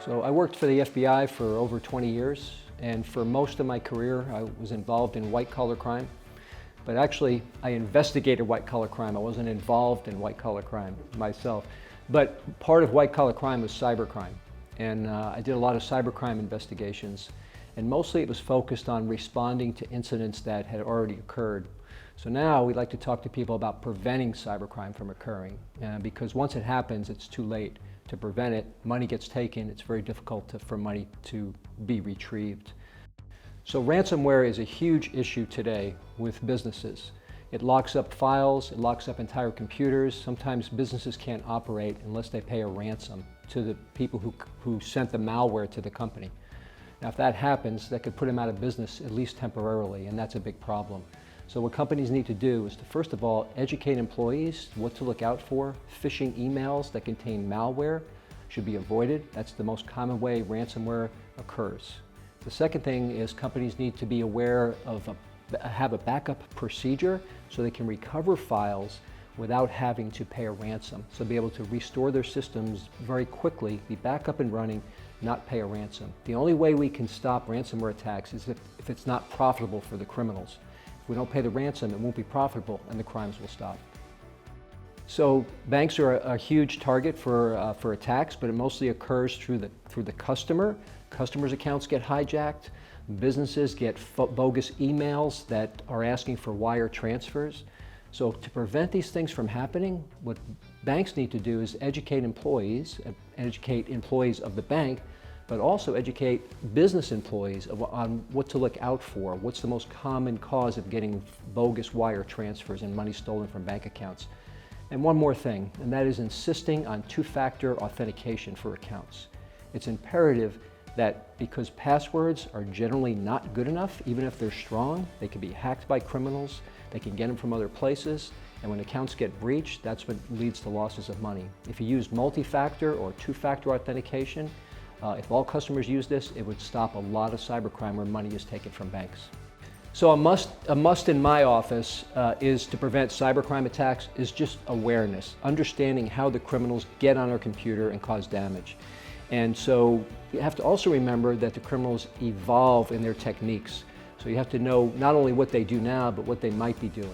So I worked for the FBI for over 20 years, and for most of my career I was involved in white-collar crime. But actually, I investigated white-collar crime. I wasn't involved in white-collar crime myself. But part of white-collar crime was cybercrime. And I did a lot of cybercrime investigations. And mostly it was focused on responding to incidents that had already occurred. So now we'd like to talk to people about preventing cybercrime from occurring. Because once it happens, it's too late to prevent it. Money gets taken. It's very difficult for money to be retrieved. So ransomware is a huge issue today with businesses. It locks up files, it locks up entire computers. Sometimes businesses can't operate unless they pay a ransom to the people who sent the malware to the company. Now if that happens, that could put them out of business, at least temporarily, and that's a big problem. So what companies need to do is to, first of all, educate employees what to look out for. Phishing emails that contain malware should be avoided. That's the most common way ransomware occurs. The second thing is companies need to be aware of have a backup procedure so they can recover files without having to pay a ransom. So be able to restore their systems very quickly, be back up and running, not pay a ransom. The only way we can stop ransomware attacks is if it's not profitable for the criminals. If we don't pay the ransom, it won't be profitable and the crimes will stop. So banks are a huge target for attacks, but it mostly occurs through the customer. Customers' accounts get hijacked. Businesses get bogus emails that are asking for wire transfers. So to prevent these things from happening, what banks need to do is educate employees of the bank, but also educate business employees on what to look out for. What's the most common cause of getting bogus wire transfers and money stolen from bank accounts? And one more thing, and that is insisting on two-factor authentication for accounts. It's imperative that because passwords are generally not good enough, even if they're strong, they can be hacked by criminals, they can get them from other places, and when accounts get breached, that's what leads to losses of money. If you use multi-factor or two-factor authentication, if all customers use this, it would stop a lot of cybercrime where money is taken from banks. So a must in my office is to prevent cybercrime attacks is just awareness, understanding how the criminals get on our computer and cause damage. And so you have to also remember that the criminals evolve in their techniques. So you have to know not only what they do now, but what they might be doing.